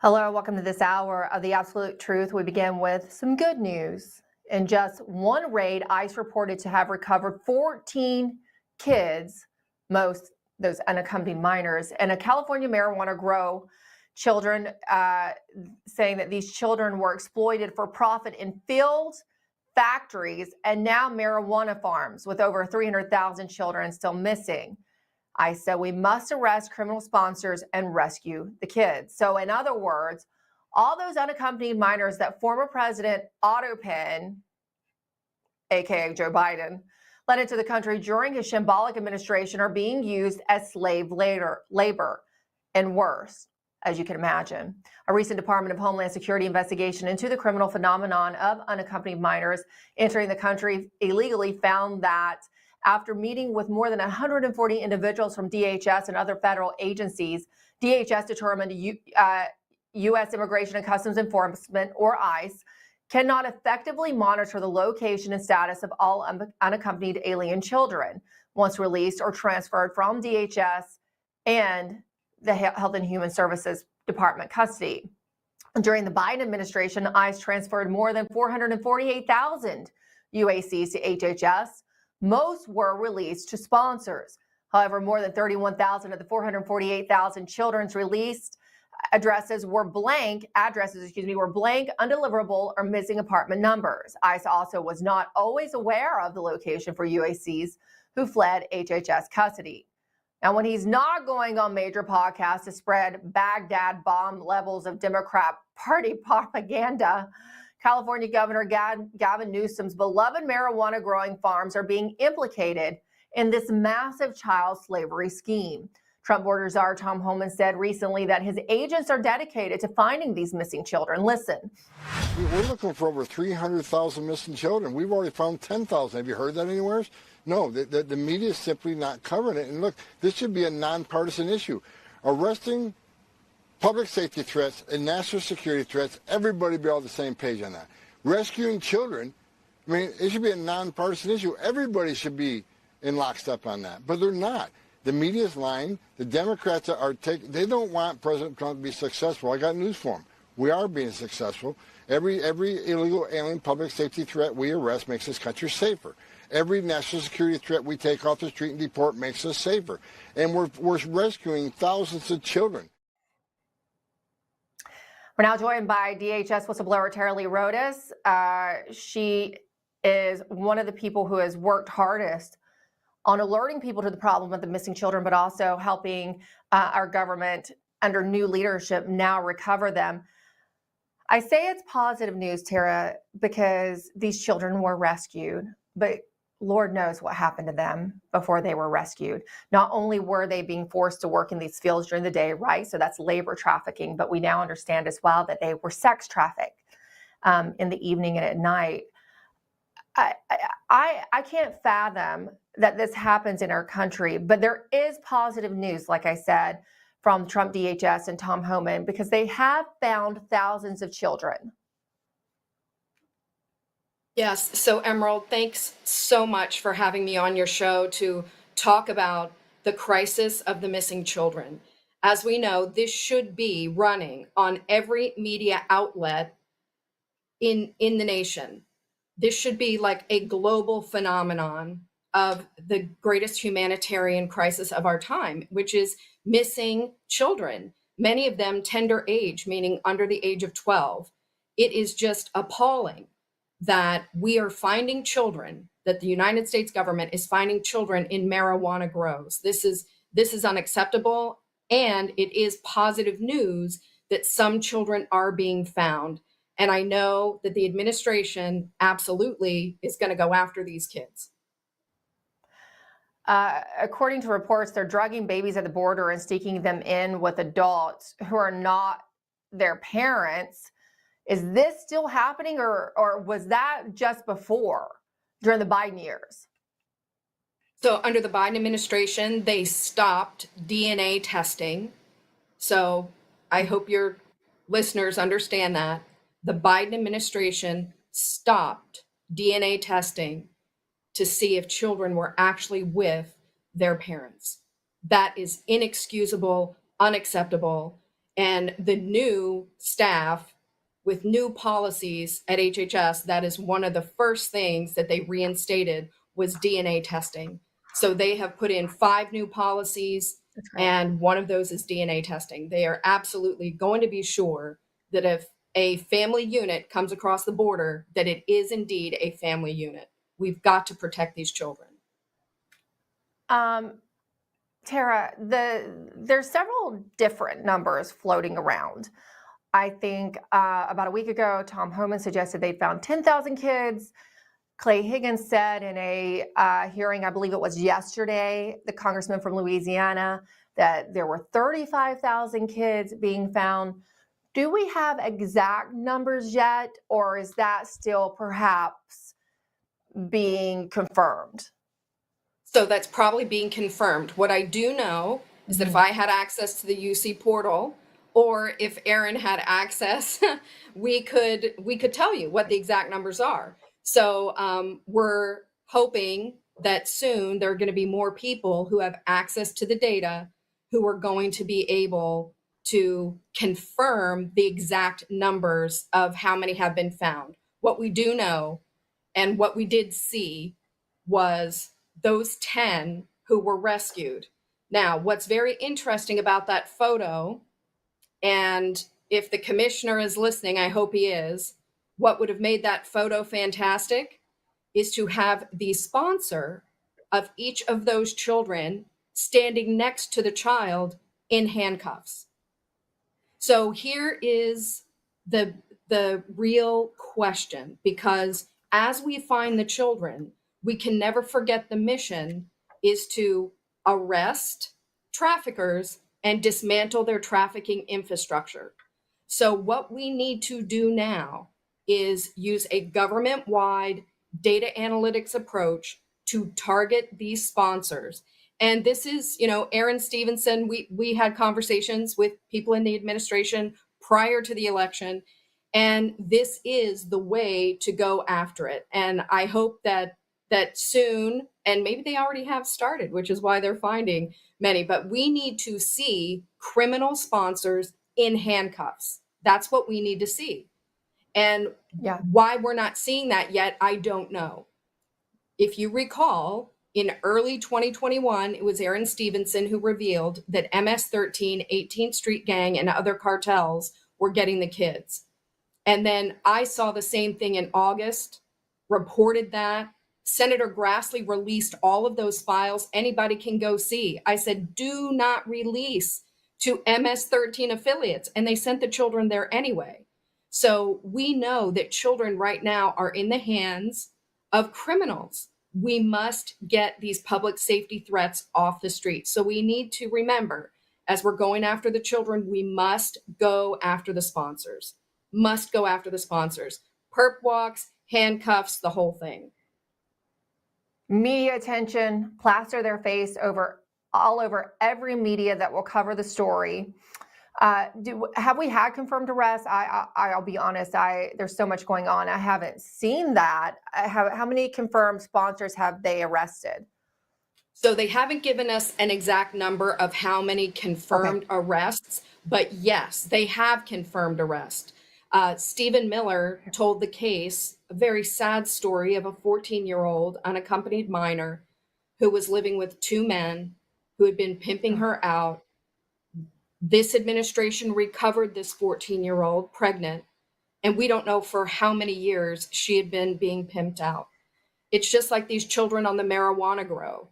Hello, welcome to this hour of The Absolute Truth. We begin with some good news. In just one raid, ICE reported to have recovered 14 kids, most those unaccompanied minors, and a California marijuana grow. Children saying that these children were exploited for profit in fields, factories, and now marijuana farms, with over 300,000 children still missing. I said we must arrest criminal sponsors and rescue the kids. So in other words, all those unaccompanied minors that former President Otto Penn, aka Joe Biden, led into the country during his shambolic administration are being used as slave labor and worse, as you can imagine. A recent Department of Homeland Security investigation into the criminal phenomenon of unaccompanied minors entering the country illegally found that after meeting with more than 140 individuals from DHS and other federal agencies, DHS determined U.S. Immigration and Customs Enforcement, or ICE, cannot effectively monitor the location and status of all unaccompanied alien children once released or transferred from DHS and the Health and Human Services Department custody. During the Biden administration, ICE transferred more than 448,000 UACs to HHS. Most were released to sponsors. However, more than 31,000 of the 448,000 children's released addresses were blank, undeliverable, or missing apartment numbers. ICE also was not always aware of the location for UACs who fled HHS custody. Now, when he's not going on major podcasts to spread Baghdad bomb levels of Democrat Party propaganda, California Governor Gavin Newsom's beloved marijuana growing farms are being implicated in this massive child slavery scheme. Trump border czar Tom Homan said recently that his agents are dedicated to finding these missing children. Listen. We're looking for over 300,000 missing children. We've already found 10,000. Have you heard that anywhere? No, the media is simply not covering it. And look, this should be a nonpartisan issue. Arresting public safety threats and national security threats, everybody be on the same page on that. Rescuing children, I mean, it should be a nonpartisan issue. Everybody should be in lockstep on that, but they're not. The media's lying. The Democrats they don't want President Trump to be successful. I got news for them. We are being successful. Every illegal alien public safety threat we arrest makes this country safer. Every national security threat we take off the street and deport makes us safer. And we're rescuing thousands of children. We're now joined by DHS whistleblower Tara Lee Rodas. She is one of the people who has worked hardest on alerting people to the problem of the missing children, but also helping our government under new leadership now recover them. I say it's positive news, Tara, because these children were rescued, but Lord knows what happened to them before they were rescued. Not only were they being forced to work in these fields during the day, right? So that's labor trafficking, but we now understand as well that they were sex trafficked in the evening and at night. I can't fathom that this happens in our country, but there is positive news, like I said, from Trump DHS and Tom Homan, because they have found thousands of children. Yes. So, Emerald, thanks so much for having me on your show to talk about the crisis of the missing children. As we know, this should be running on every media outlet in the nation. This should be like a global phenomenon of the greatest humanitarian crisis of our time, which is missing children, many of them tender age, meaning under the age of 12. It is just appalling that we are finding children, that the United States government is finding children in marijuana grows. This is unacceptable, and it is positive news that some children are being found. And I know that the administration absolutely is going to go after these kids. According to reports, they're drugging babies at the border and sneaking them in with adults who are not their parents. Is this still happening, or was that just before, during the Biden years? So under the Biden administration, they stopped DNA testing. So I hope your listeners understand that. The Biden administration stopped DNA testing to see if children were actually with their parents. That is inexcusable, unacceptable. And the new staff with new policies at HHS, that is one of the first things that they reinstated was DNA testing. So they have put in 5 new policies, That's great. and one of those is DNA testing. They are absolutely going to be sure that if a family unit comes across the border, that it is indeed a family unit. We've got to protect these children. Tara, there's several different numbers floating around. I think about a week ago, Tom Homan suggested they found 10,000 kids. Clay Higgins said in a hearing, I believe it was yesterday, the congressman from Louisiana, that there were 35,000 kids being found. Do we have exact numbers yet, or is that still perhaps being confirmed? So that's probably being confirmed. What I do know is that if I had access to the UC portal, or if Aaron had access, we could tell you what the exact numbers are. So we're hoping that soon there are going to be more people who have access to the data who are going to be able to confirm the exact numbers of how many have been found. What we do know and what we did see was those 10 who were rescued. Now, what's very interesting about that photo, and if the commissioner is listening, I hope he is, what would have made that photo fantastic is to have the sponsor of each of those children standing next to the child in handcuffs. So here is the real question, because as we find the children, we can never forget the mission is to arrest traffickers and dismantle their trafficking infrastructure. So what we need to do now is use a government-wide data analytics approach to target these sponsors. And this is, Aaron Stevenson, we had conversations with people in the administration prior to the election, and this is the way to go after it. And I hope that soon, and maybe they already have started, which is why they're finding many, but we need to see criminal sponsors in handcuffs. That's what we need to see. And why we're not seeing that yet, I don't know. If you recall, in early 2021, it was Aaron Stevenson who revealed that MS-13, 18th Street Gang, and other cartels were getting the kids. And then I saw the same thing in August, reported that. Senator Grassley released all of those files. Anybody can go see. I said, do not release to MS-13 affiliates. And they sent the children there anyway. So we know that children right now are in the hands of criminals. We must get these public safety threats off the street. So we need to remember, as we're going after the children, we must go after the sponsors. Must go after the sponsors. Perp walks, handcuffs, the whole thing. Media attention, plaster their face all over every media that will cover the story. Have we had confirmed arrests? I'll be honest, there's so much going on. I haven't seen that. How many confirmed sponsors have they arrested? So they haven't given us an exact number of how many confirmed arrests, but yes, they have confirmed arrests. Stephen Miller told the case, a very sad story of a 14-year-old unaccompanied minor who was living with 2 men who had been pimping her out. This administration recovered this 14-year-old pregnant, and we don't know for how many years she had been being pimped out. It's just like these children on the marijuana grow.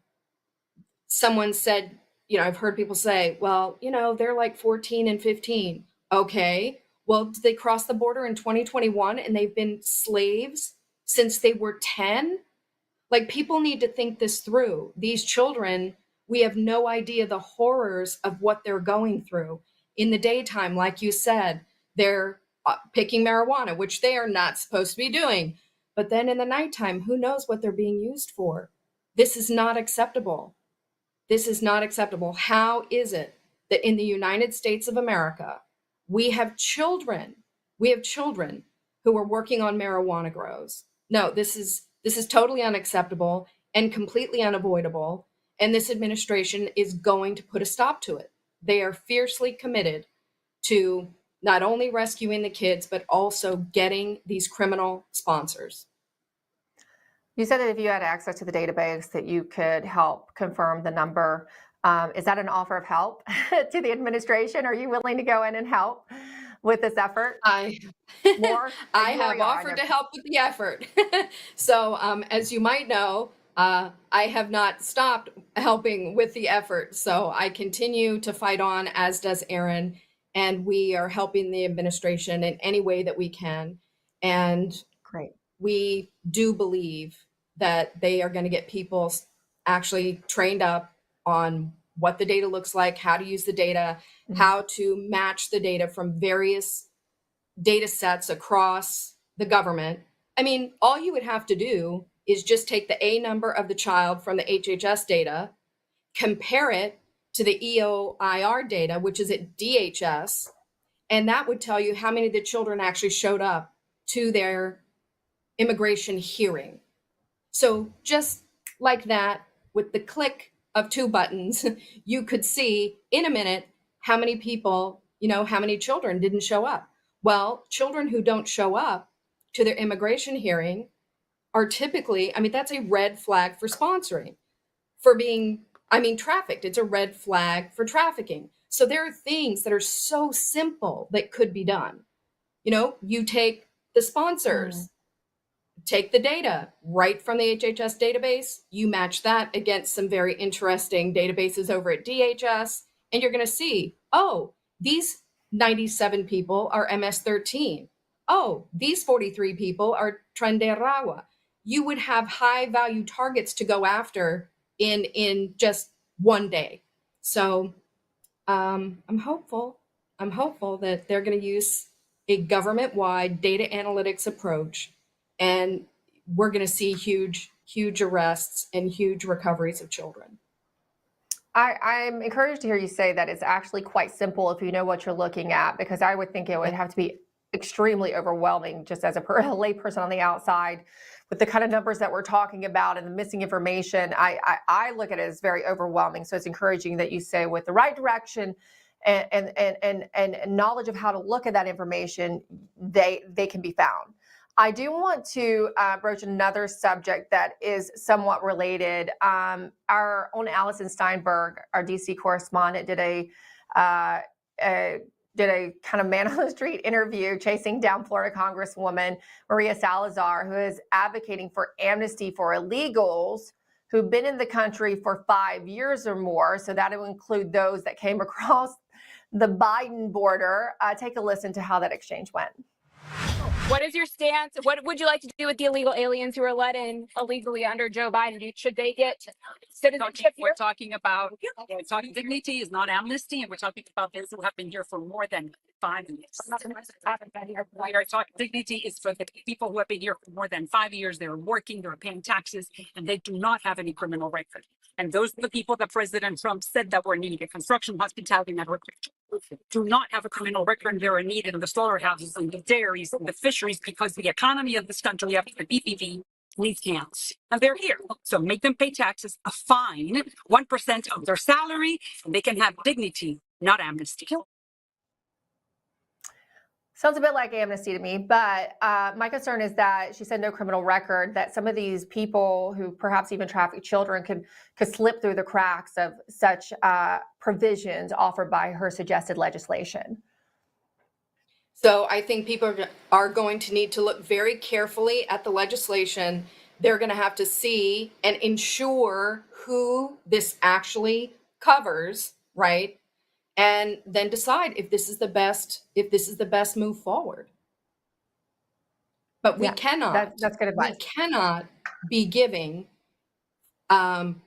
Someone said, I've heard people say, well, they're like 14 and 15. Okay. Well, did they cross the border in 2021 and they've been slaves since they were 10? Like, people need to think this through. These children, we have no idea the horrors of what they're going through. In the daytime, like you said, they're picking marijuana, which they are not supposed to be doing. But then in the nighttime, who knows what they're being used for? This is not acceptable. This is not acceptable. How is it that in the United States of America, we have children who are working on marijuana grows? No, this is totally unacceptable and completely unavoidable. And this administration is going to put a stop to it. They are fiercely committed to not only rescuing the kids, but also getting these criminal sponsors. You said that if you had access to the database that you could help confirm the number. Is that an offer of help to the administration? Are you willing to go in and help with this effort I more? I You already have are, I offered know. to help with the effort. So, as you might know, I have not stopped helping with the effort. So I continue to fight on, as does Aaron, and we are helping the administration in any way that we can. And Great. we do believe that they are going to get people actually trained up on what the data looks like, how to use the data, how to match the data from various data sets across the government. I mean, all you would have to do is just take the A number of the child from the HHS data, compare it to the EOIR data, which is at DHS, and that would tell you how many of the children actually showed up to their immigration hearing. So just like that, with the click of two buttons, you could see in a minute how many people, how many children didn't show up. Well, children who don't show up to their immigration hearing are typically, that's a red flag for sponsoring, for being, trafficked. It's a red flag for trafficking. So there are things that are so simple that could be done. You take the sponsors, take the data right from the HHS database, you match that against some very interesting databases over at DHS, and you're going to see, oh, these 97 people are MS-13. Oh, these 43 people are Tren-de-Aragua. You would have high value targets to go after in just one day. So I'm hopeful. I'm hopeful that they're going to use a government-wide data analytics approach, and we're going to see huge arrests and huge recoveries of children. I'm encouraged to hear you say that it's actually quite simple if you know what you're looking at, because I would think it would have to be extremely overwhelming just as a layperson on the outside with the kind of numbers that we're talking about and the missing information. I look at it as very overwhelming. So it's encouraging that you say with the right direction and knowledge of how to look at that information, they can be found. I do want to broach another subject that is somewhat related. Our own Allison Steinberg, our DC correspondent, did a kind of man on the street interview chasing down Florida Congresswoman Maria Salazar, who is advocating for amnesty for illegals who've been in the country for 5 years or more. So that will include those that came across the Biden border. Take a listen to how that exchange went. What is your stance? What would you like to do with the illegal aliens who are let in illegally under Joe Biden? Should they get citizenship here? We're talking about dignity is not amnesty, and we're talking about those who have been here for more than 5 years. We are talking dignity is for the people who have been here for more than 5 years. They're working, they're paying taxes, and they do not have any criminal record. And those are the people that President Trump said that were needed. Construction, hospitality, network do not have a criminal record. They're needed in the slaughterhouses and the dairies and the fisheries, because the economy of this country after the BBB needs hands. And they're here. So make them pay taxes, a fine, 1% of their salary, and they can have dignity, not amnesty. Sounds a bit like amnesty to me, but my concern is that she said no criminal record, that some of these people who perhaps even traffic children could slip through the cracks of such provisions offered by her suggested legislation. So I think people are going to need to look very carefully at the legislation. They're going to have to see and ensure who this actually covers, right? And then decide if this is the best move forward. But we cannot. That's good advice. We cannot be giving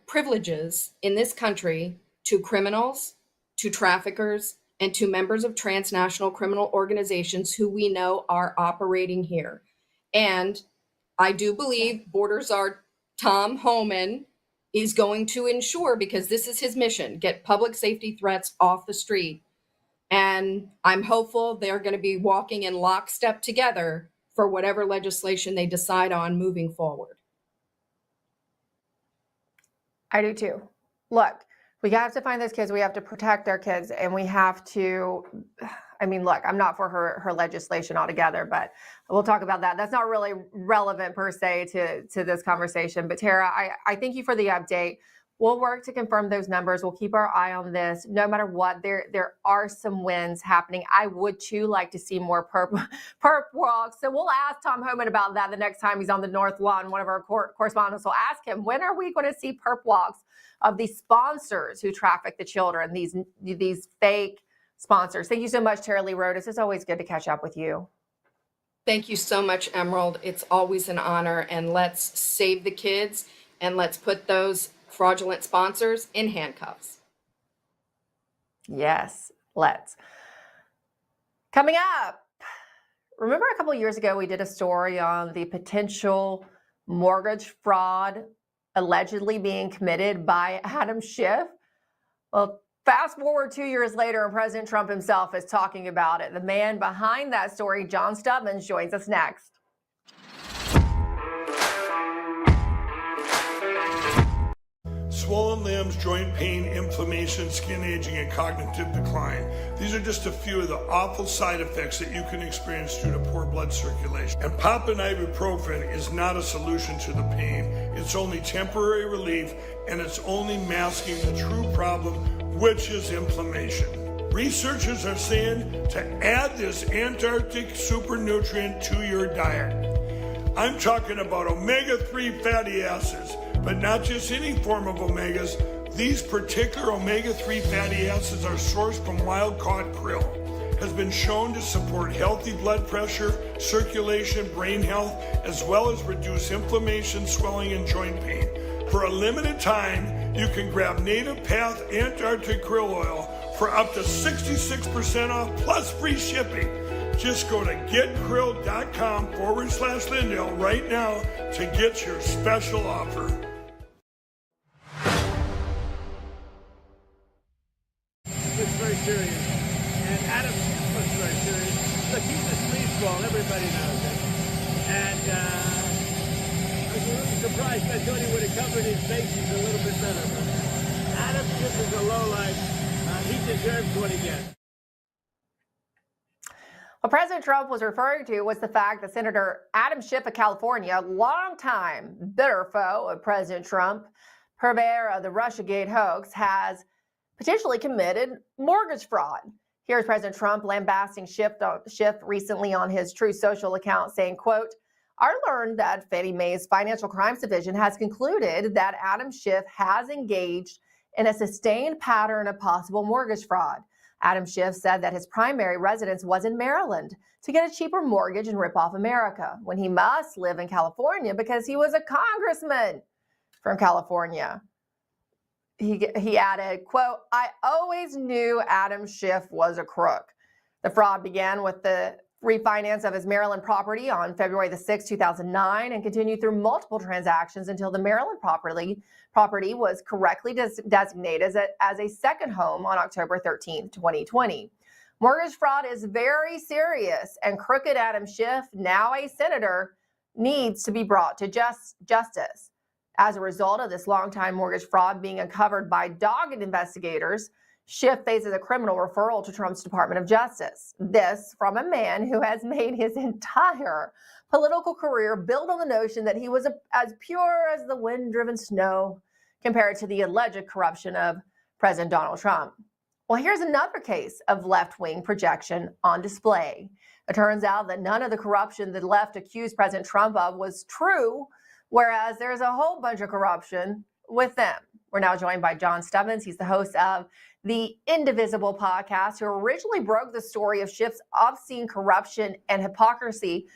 privileges in this country to criminals, to traffickers, and to members of transnational criminal organizations who we know are operating here. And I do believe Border Czar Tom Homan is going to ensure, because this is his mission, get public safety threats off the street. And I'm hopeful they're going to be walking in lockstep together for whatever legislation they decide on moving forward. I do too. Look, We have to find those kids. We have to protect our kids, and we have to. I mean, look, I'm not for her legislation altogether, but we'll talk about that. That's not really relevant per se to this conversation. But Tara, I thank you for the update. We'll work to confirm those numbers. We'll keep our eye on this. No matter what, there are some wins happening. I would too like to see more perp walks. So we'll ask Tom Homan about that the next time he's on the North Lawn. One of our correspondents will ask him, when are we going to see perp walks of these sponsors who traffic the children, these fake sponsors? Thank you so much, Tara Lee Rodas. It's always good to catch up with you. Thank you so much, Emerald. It's always an honor. And let's save the kids and let's put those fraudulent sponsors in handcuffs. Yes, let's. Coming up, remember a couple of years ago we did a story on the potential mortgage fraud allegedly being committed by Adam Schiff? Well, fast forward 2 years later, and President Trump himself is talking about it. The man behind that story, John Stubbins, joins us next. Swollen limbs, joint pain, inflammation, skin aging, and cognitive decline. These are just a few of the awful side effects that you can experience due to poor blood circulation. And popping ibuprofen is not a solution to the pain. It's only temporary relief, and it's only masking the true problem, which is inflammation. Researchers are saying to add this Antarctic super nutrient to your diet. I'm talking about omega-3 fatty acids, but not just any form of omegas. These particular omega-3 fatty acids are sourced from wild-caught krill. Has been shown to support healthy blood pressure, circulation, brain health, as well as reduce inflammation, swelling, and joint pain. For a limited time, you can grab Native Path Antarctic Krill Oil for up to 66% off plus free shipping. Just go to getkrill.com/Lindell right now to get your special offer. It's very serious. And Adam Schiff was very serious. Look, he's a sleazeball. Everybody knows it. And I was a little surprised. I thought he would have covered his bases a little bit better. But Adam Schiff is a lowlife. He deserves what he gets. What President Trump was referring to was the fact that Senator Adam Schiff of California, longtime bitter foe of President Trump, purveyor of the Russiagate hoax, has potentially committed mortgage fraud. Here's President Trump lambasting Schiff recently on his Truth Social account, saying, quote, "I learned that Fannie Mae's Financial Crimes Division has concluded that Adam Schiff has engaged in a sustained pattern of possible mortgage fraud. Adam Schiff said that his primary residence was in Maryland to get a cheaper mortgage and rip off America, when he must live in California because he was a congressman from California." He added, quote, "I always knew Adam Schiff was a crook." The fraud began with the refinance of his Maryland property on February the 6th, 2009, and continued through multiple transactions until the Maryland property was correctly designated as a second home on October 13th, 2020. Mortgage fraud is very serious, and crooked Adam Schiff, now a senator, needs to be brought to justice. As a result of this longtime mortgage fraud being uncovered by dogged investigators, Schiff faces a criminal referral to Trump's Department of Justice. This from a man who has made his entire political career build on the notion that he was as pure as the wind-driven snow compared to the alleged corruption of President Donald Trump. Well, here's another case of left-wing projection on display. It turns out that none of the corruption the left accused President Trump of was true, whereas there's a whole bunch of corruption with them. We're now joined by John Stubbins. He's the host of the Indivisible podcast, who originally broke the story of Schiff's obscene corruption and hypocrisy.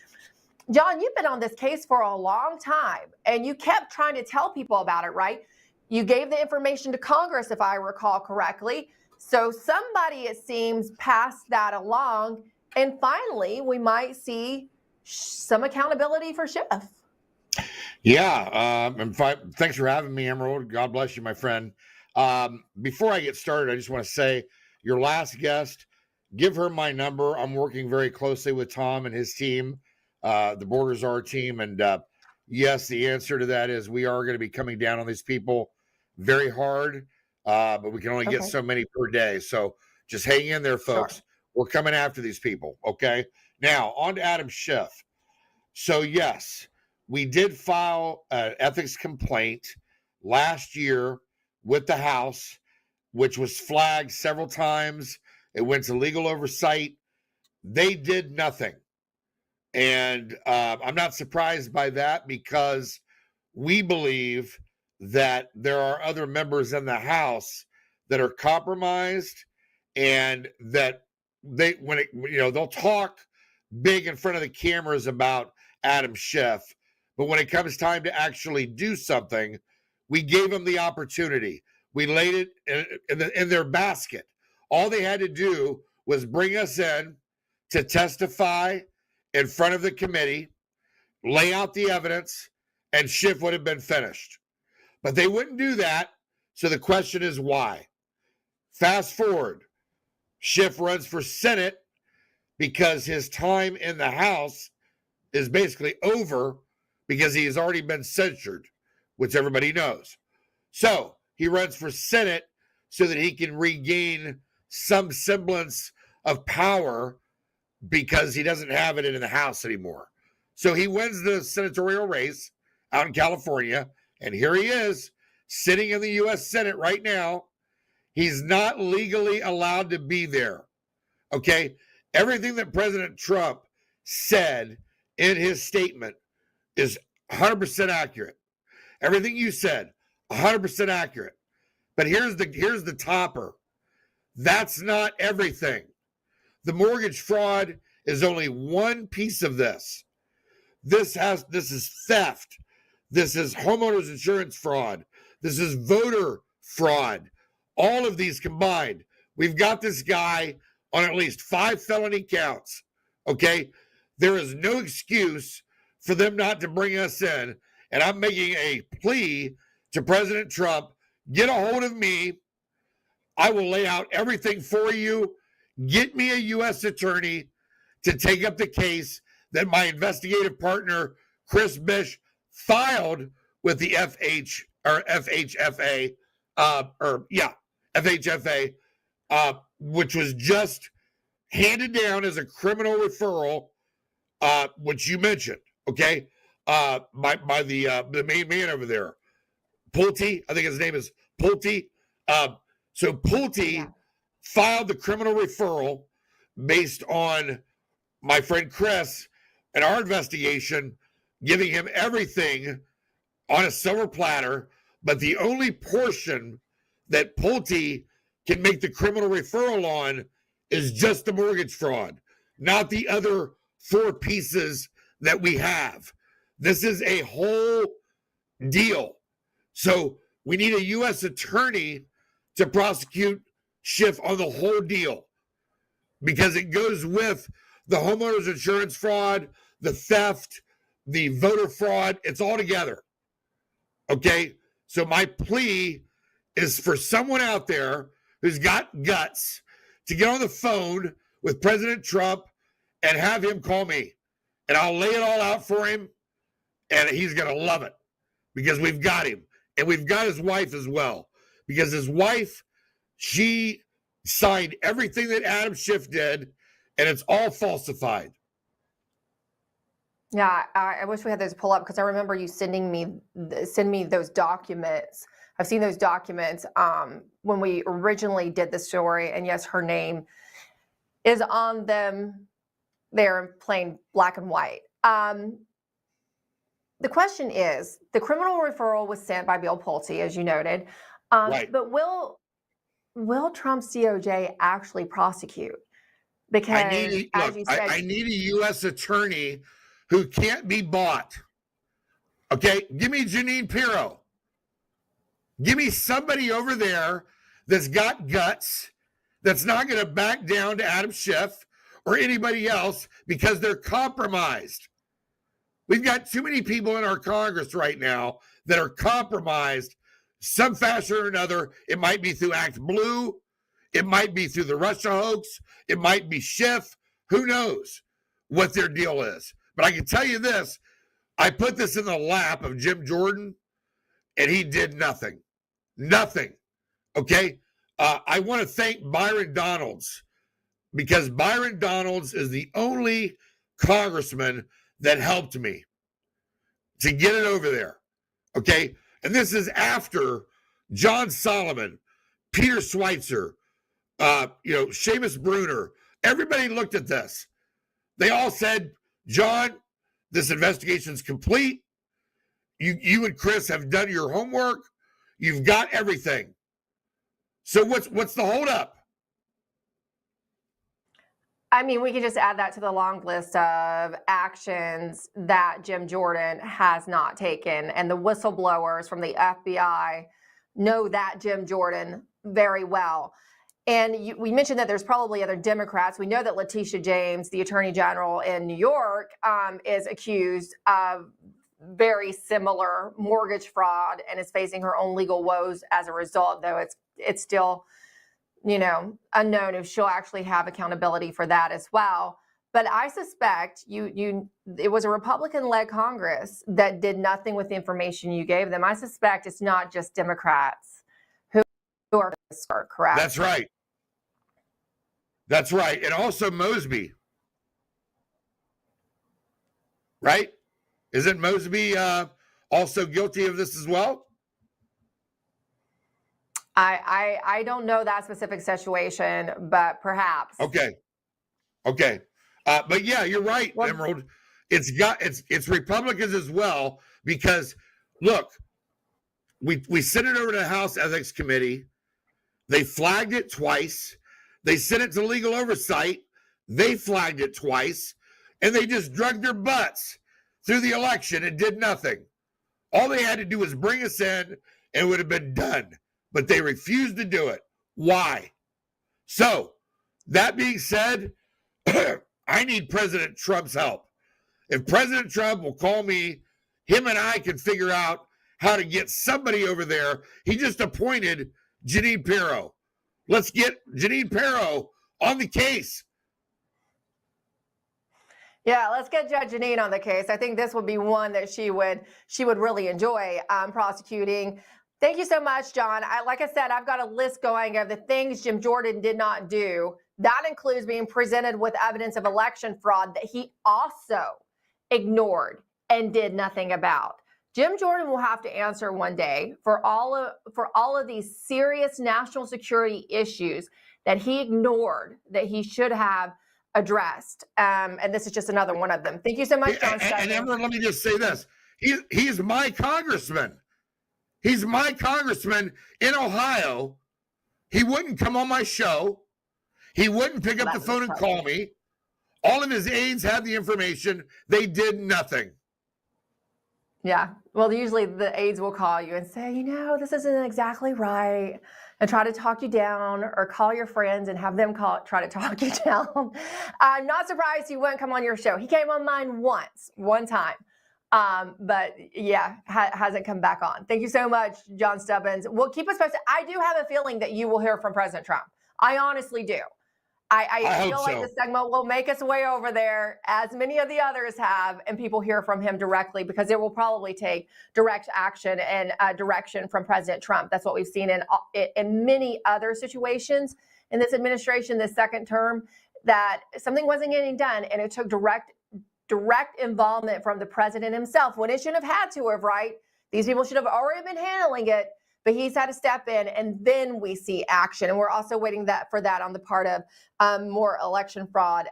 John, you've been on this case for a long time, and you kept trying to tell people about it, right? You gave the information to Congress, if I recall correctly. So somebody, it seems, passed that along, and finally we might see some accountability for Schiff. Yeah, thanks for having me, Emerald. God bless you, my friend. Before I get started, I just want to say your last guest, give her my number. I'm working very closely with Tom and his team, the Borders Our team. And yes, the answer to that is we are going to be coming down on these people very hard. but we can only get Okay. so many per day. So just hang in there, folks. Sure. We're coming after these people. Okay. Now on to Adam Schiff. So yes, we did file an ethics complaint last year with the House, which was flagged several times. It went to legal oversight. They did nothing. And I'm not surprised by that, because we believe that there are other members in the House that are compromised, and that they'll talk big in front of the cameras about Adam Schiff, but when it comes time to actually do something, we gave them the opportunity. We laid it in their basket. All they had to do was bring us in to testify in front of the committee, lay out the evidence, and Schiff would have been finished. But they wouldn't do that. So the question is why? Fast forward, Schiff runs for Senate because his time in the House is basically over, because he has already been censured, which everybody knows. So he runs for Senate so that he can regain some semblance of power, because he doesn't have it in the House anymore. So he wins the senatorial race out in California, and here he is sitting in the U.S. Senate right now. He's not legally allowed to be there. Okay? Everything that President Trump said in his statement is 100% accurate. Everything you said, 100% accurate. But here's the topper. That's not everything. The mortgage fraud is only one piece of this. This is theft. This is homeowners insurance fraud. This is voter fraud. All of these combined. We've got this guy on at least 5 felony counts. Okay? There is no excuse for them not to bring us in. And I'm making a plea to President Trump: get a hold of me. I will lay out everything for you. Get me a U.S. attorney to take up the case that my investigative partner, Chris Bish, filed with the FHFA, which was just handed down as a criminal referral, which you mentioned, okay, by the main man over there, Pulte. I think his name is Pulte. So Pulte filed the criminal referral based on my friend Chris and our investigation, giving him everything on a silver platter. But the only portion that Pulte can make the criminal referral on is just the mortgage fraud, not the other 4 pieces that we have. This is a whole deal. So we need a U.S. attorney to prosecute Schiff on the whole deal, because it goes with the homeowners insurance fraud, the theft, the voter fraud. It's all together. Okay? So my plea is for someone out there who's got guts to get on the phone with President Trump and have him call me, and I'll lay it all out for him, and he's going to love it, because we've got him, and we've got his wife as well, because his wife, she signed everything that Adam Schiff did, and it's all falsified. Yeah, I wish we had those pull up, because I remember you send me those documents. I've seen those documents when we originally did the story, and yes, her name is on them there in plain black and white. The question is, the criminal referral was sent by Bill Pulte, as you noted, Right. but will Trump's DOJ actually prosecute? Because I need a U.S. attorney who can't be bought. Okay, give me Janine Pirro. Give me somebody over there that's got guts, that's not going to back down to Adam Schiff or anybody else because they're compromised. We've got too many people in our Congress right now that are compromised, some fashion or another. It might be through Act Blue. It might be through the Russia hoax. It might be Schiff. Who knows what their deal is? But I can tell you this. I put this in the lap of Jim Jordan, and he did nothing. Nothing. Okay. I want to thank Byron Donalds, because Byron Donalds is the only congressman that helped me to get it over there. Okay. And this is after John Solomon, Peter Schweitzer, Seamus Bruner. Everybody looked at this. They all said, John, this investigation's complete. You and Chris have done your homework. You've got everything. So what's the holdup? I mean, we can just add that to the long list of actions that Jim Jordan has not taken. And the whistleblowers from the FBI know that Jim Jordan very well. And we mentioned that there's probably other Democrats. We know that Letitia James, the Attorney General in New York, is accused of very similar mortgage fraud and is facing her own legal woes as a result, though it's still, unknown if she'll actually have accountability for that as well. But I suspect it was a Republican-led Congress that did nothing with the information you gave them. I suspect it's not just Democrats who are correct. That's right. That's right. And also Mosby. Right? Isn't Mosby also guilty of this as well? I don't know that specific situation, but perhaps. Okay. But yeah, you're right, Emerald. It's Republicans as well, because look, we sent it over to the House Ethics Committee. They flagged it twice. They sent it to legal oversight. They flagged it twice, and they just drugged their butts through the election and did nothing. All they had to do was bring us in, and it would have been done. But they refused to do it. Why? So, that being said, I need President Trump's help. If President Trump will call me, him and I can figure out how to get somebody over there. He just appointed Jeanine Pirro. Let's get Jeanine Pirro on the case. Yeah, let's get Judge Jeanine on the case. I think this would be one that she would really enjoy prosecuting. Thank you so much, John. Like I said, I've got a list going of the things Jim Jordan did not do. That includes being presented with evidence of election fraud that he also ignored and did nothing about. Jim Jordan will have to answer one day for all of these serious national security issues that he ignored, that he should have addressed. And this is just another one of them. Thank you so much, John. And Emerald, let me just say this. He's my congressman. He's my congressman in Ohio. He wouldn't come on my show. He wouldn't pick up the phone and call me. All of his aides had the information. They did nothing. Yeah. Well, usually the aides will call you and say, this isn't exactly right, and try to talk you down, or call your friends and have them try to talk you down. I'm not surprised he wouldn't come on your show. He came on mine one time. But yeah, hasn't come back on. Thank you so much, John Stubbins. Well, keep us posted. I do have a feeling that you will hear from President Trump. I honestly do. I feel like the segment will make its way over there, as many of the others have, and people hear from him directly, because it will probably take direct action and direction from President Trump. That's what we've seen in many other situations in this administration, this second term, that something wasn't getting done, and it took direct involvement from the president himself, when it shouldn't have had to have, right? These people should have already been handling it, but he's had to step in, and then we see action. And we're also waiting for that on the part of more election fraud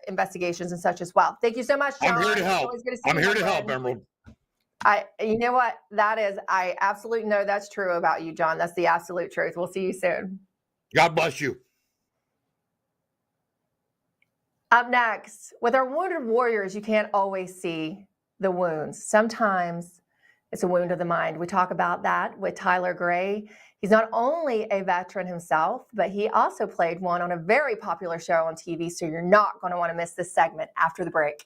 investigations and such as well. Thank you so much, John. I'm here to help. I'm here to help, Emerald. You know what? I absolutely know that's true about you, John. That's the absolute truth. We'll see you soon. God bless you. Up next, with our wounded warriors, you can't always see the wounds. Sometimes it's a wound of the mind. We talk about that with Tyler Gray. He's not only a veteran himself, but he also played one on a very popular show on TV, so you're not going to want to miss this segment after the break.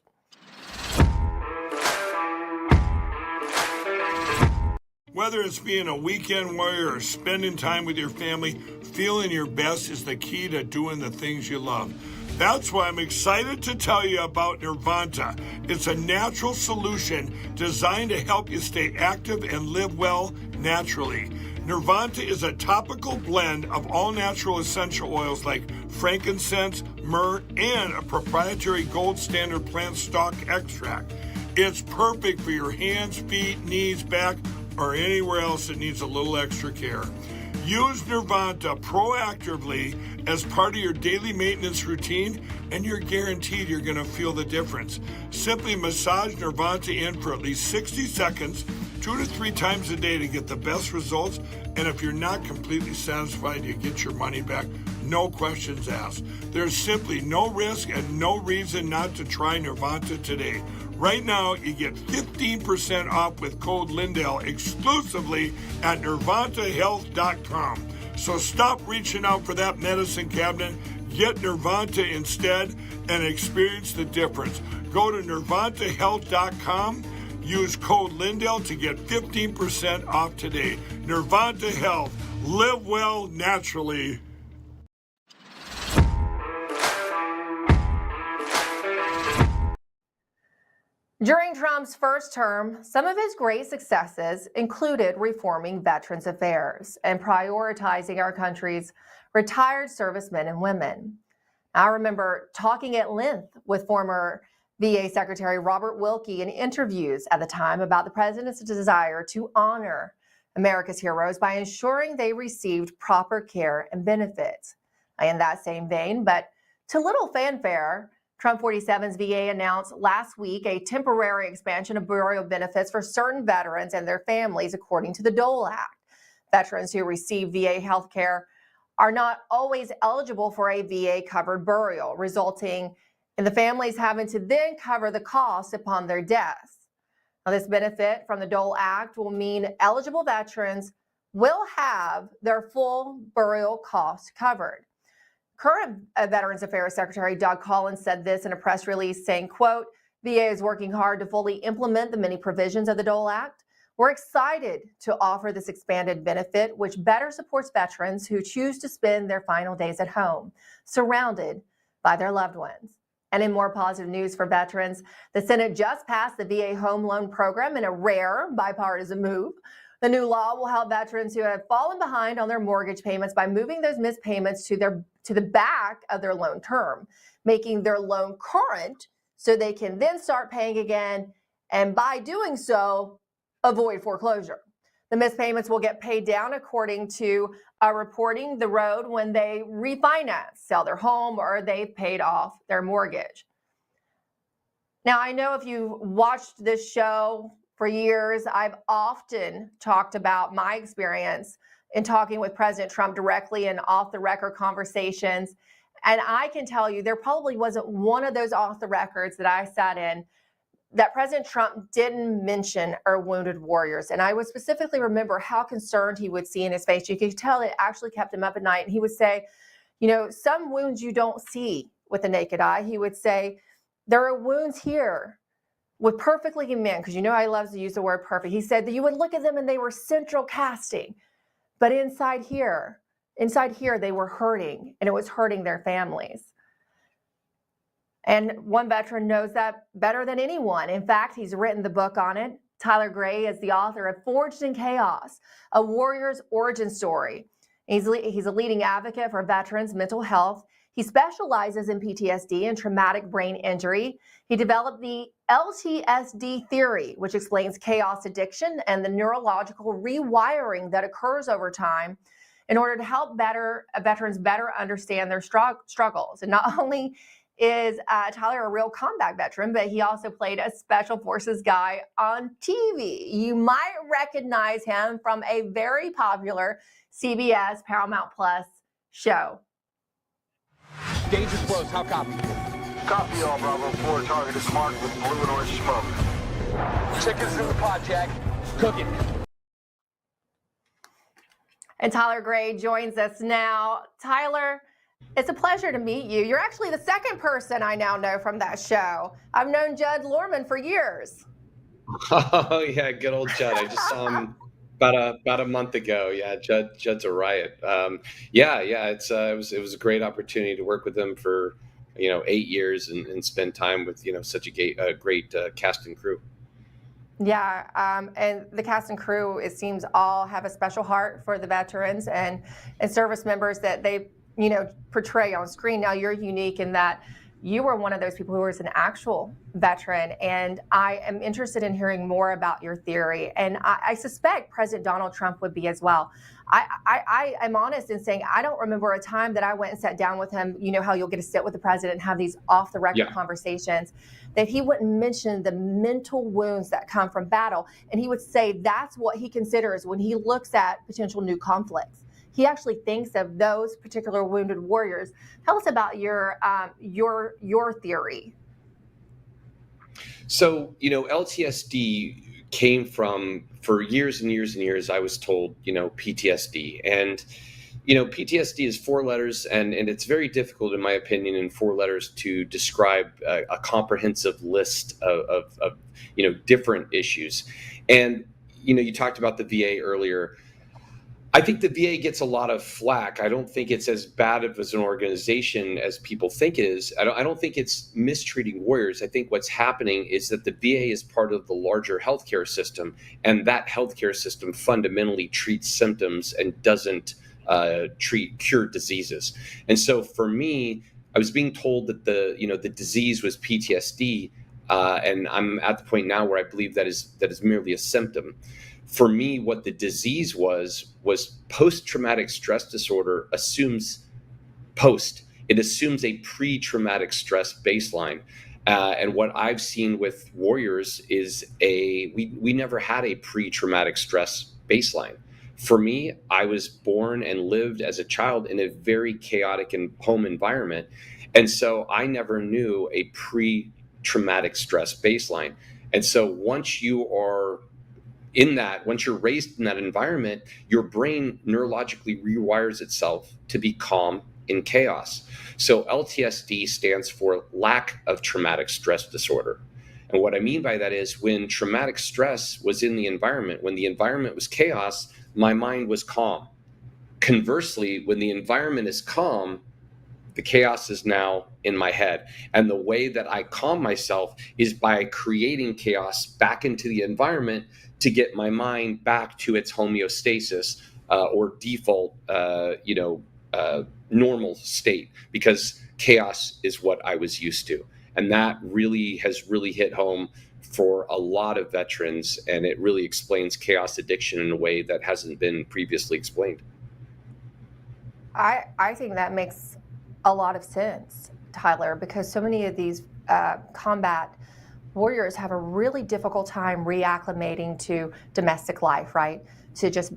Whether it's being a weekend warrior or spending time with your family, feeling your best is the key to doing the things you love. That's why I'm excited to tell you about Nirvanta. It's a natural solution designed to help you stay active and live well naturally. Nirvanta is a topical blend of all natural essential oils like frankincense, myrrh, and a proprietary gold standard plant stock extract. It's perfect for your hands, feet, knees, back, or anywhere else that needs a little extra care. Use Nirvanta proactively as part of your daily maintenance routine, and you're guaranteed you're going to feel the difference. Simply massage Nirvanta in for at least 60 seconds, 2 to 3 times a day to get the best results. And if you're not completely satisfied, you get your money back. No questions asked. There's simply no risk and no reason not to try Nirvanta today. Right now, you get 15% off with code Lindell exclusively at nirvantahealth.com. So stop reaching out for that medicine cabinet. Get Nirvanta instead and experience the difference. Go to nirvantahealth.com. Use code Lindell to get 15% off today. Nirvanta Health. Live well naturally. During Trump's first term, some of his great successes included reforming Veterans Affairs and prioritizing our country's retired servicemen and women. I remember talking at length with former VA Secretary Robert Wilkie in interviews at the time about the president's desire to honor America's heroes by ensuring they received proper care and benefits. In that same vein, but to little fanfare, Trump 47's VA announced last week a temporary expansion of burial benefits for certain veterans and their families, according to the Dole Act. Veterans who receive VA health care are not always eligible for a VA-covered burial, resulting in the families having to then cover the cost upon their deaths. Now, this benefit from the Dole Act will mean eligible veterans will have their full burial costs covered. Current Veterans Affairs Secretary Doug Collins said this in a press release saying, quote, VA is working hard to fully implement the many provisions of the Dole Act. We're excited to offer this expanded benefit, which better supports veterans who choose to spend their final days at home, surrounded by their loved ones. And in more positive news for veterans, the Senate just passed the VA Home Loan Program in a rare bipartisan move. The new law will help veterans who have fallen behind on their mortgage payments by moving those missed payments to the back of their loan term, making their loan current so they can then start paying again, and by doing so, avoid foreclosure. The missed payments will get paid down according to reporting the road when they refinance, sell their home, or they've paid off their mortgage. Now, I know if you've watched this show for years, I've often talked about my experience in talking with President Trump directly in off-the-record conversations. And I can tell you there probably wasn't one of those off-the-records that I sat in that President Trump didn't mention our wounded warriors. And I would specifically remember how concerned he would see in his face. You could tell it actually kept him up at night. And he would say, you know, some wounds you don't see with the naked eye. He would say, there are wounds here with perfectly men, because you know I love to use the word perfect. He said that you would look at them and they were central casting. But inside here, they were hurting, and it was hurting their families. And one veteran knows that better than anyone. In fact, he's written the book on it. Tyler Gray is the author of Forged in Chaos, a warrior's origin story. He's a leading advocate for veterans' mental health. He specializes in PTSD and traumatic brain injury. He developed the LTSD theory, which explains chaos addiction and the neurological rewiring that occurs over time in order to help veterans better understand their struggles. And not only is Tyler a real combat veteran, but he also played a special forces guy on TV. You might recognize him from a very popular CBS Paramount Plus show. Danger close. How copy? Copy all, Bravo 4. Target is marked with blue and orange smoke. Chicken's in the pod, Jack. Cook it. And Tyler Gray joins us now. Tyler, it's a pleasure to meet you. You're actually the second person I now know from that show. I've known Judd Lorman for years. Oh yeah, good old Judd. I just saw him about a month ago. Yeah, Judd's a riot. It was a great opportunity to work with him for 8 years and spend time with such a great cast and crew. Yeah, and the cast and crew, it seems, all have a special heart for the veterans and service members that they, portray on screen. Now, you're unique in that you were one of those people who was an actual veteran, and I am interested in hearing more about your theory. And I suspect President Donald Trump would be as well. I am honest in saying I don't remember a time that I went and sat down with him. You know how you'll get to sit with the president and have these off the record conversations, that he wouldn't mention the mental wounds that come from battle. And he would say that's what he considers when he looks at potential new conflicts. He actually thinks of those particular wounded warriors. Tell us about your theory. So, LTSD came from, for years and years and years, I was told, PTSD. And, PTSD is 4 letters, and it's very difficult, in my opinion, in 4 letters to describe a comprehensive list of different issues. And, you talked about the VA earlier. I think the VA gets a lot of flack. I don't think it's as bad of as an organization as people think it is. I don't think it's mistreating warriors. I think what's happening is that the VA is part of the larger healthcare system, and that healthcare system fundamentally treats symptoms and doesn't cure diseases. And so for me, I was being told that the disease was PTSD, and I'm at the point now where I believe that is merely a symptom. For me, what the disease was post-traumatic stress disorder assumes It assumes a pre-traumatic stress baseline. And what I've seen with warriors is we never had a pre-traumatic stress baseline. For me, I was born and lived as a child in a very chaotic home environment. And so I never knew a pre-traumatic stress baseline. And so once you're raised in that environment, your brain neurologically rewires itself to be calm in chaos. So LTSD stands for lack of traumatic stress disorder. And what I mean by that is when traumatic stress was in the environment, when the environment was chaos, my mind was calm. Conversely, when the environment is calm, the chaos is now in my head. And the way that I calm myself is by creating chaos back into the environment to get my mind back to its homeostasis or default, normal state, because chaos is what I was used to. And that has hit home for a lot of veterans. And it really explains chaos addiction in a way that hasn't been previously explained. I think that makes a lot of sense, Tyler, because so many of these combat warriors have a really difficult time reacclimating to domestic life, right? To just,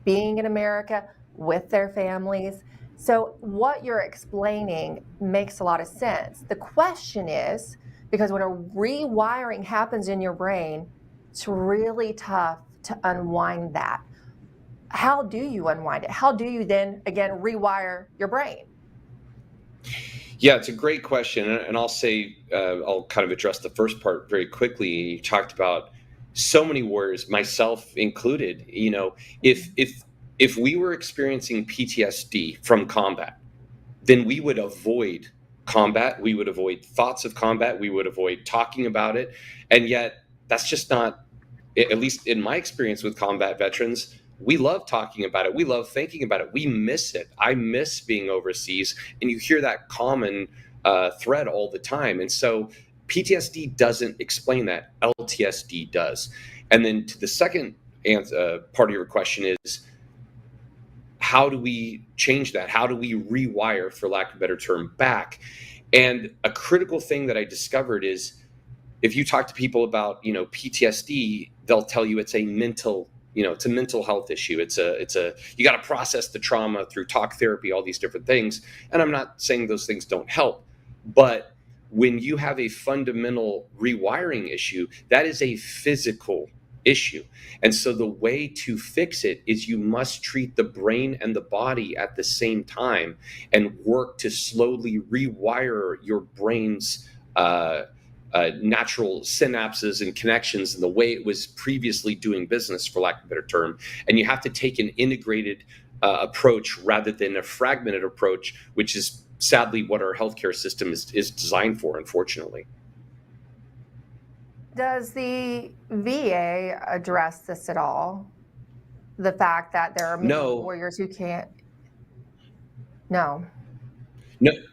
being in America with their families. So what you're explaining makes a lot of sense. The question is, because when a rewiring happens in your brain, it's really tough to unwind that. How do you unwind it? How do you then, again, rewire your brain? Yeah, it's a great question. And I'll say, I'll kind of address the first part very quickly. You talked about so many warriors, myself included. If we were experiencing PTSD from combat, then we would avoid combat. We would avoid thoughts of combat. We would avoid talking about it. And yet that's just not, at least in my experience with combat veterans, we love talking about it. We love thinking about it. We miss it. I miss being overseas. And you hear that common thread all the time. And so PTSD doesn't explain that. LTSD does. And then to the second part of your question is, how do we change that? How do we rewire, for lack of a better term, back? And a critical thing that I discovered is, if you talk to people about, PTSD, they'll tell you it's a mental health issue. You got to process the trauma through talk therapy, all these different things. And I'm not saying those things don't help, but when you have a fundamental rewiring issue, that is a physical issue. And so the way to fix it is you must treat the brain and the body at the same time and work to slowly rewire your brain's natural synapses and connections in the way it was previously doing business, for lack of a better term. And you have to take an integrated approach rather than a fragmented approach, which is sadly what our healthcare system is designed for, unfortunately. does the VA address this at all? The fact that there are many No. warriors who can't. No.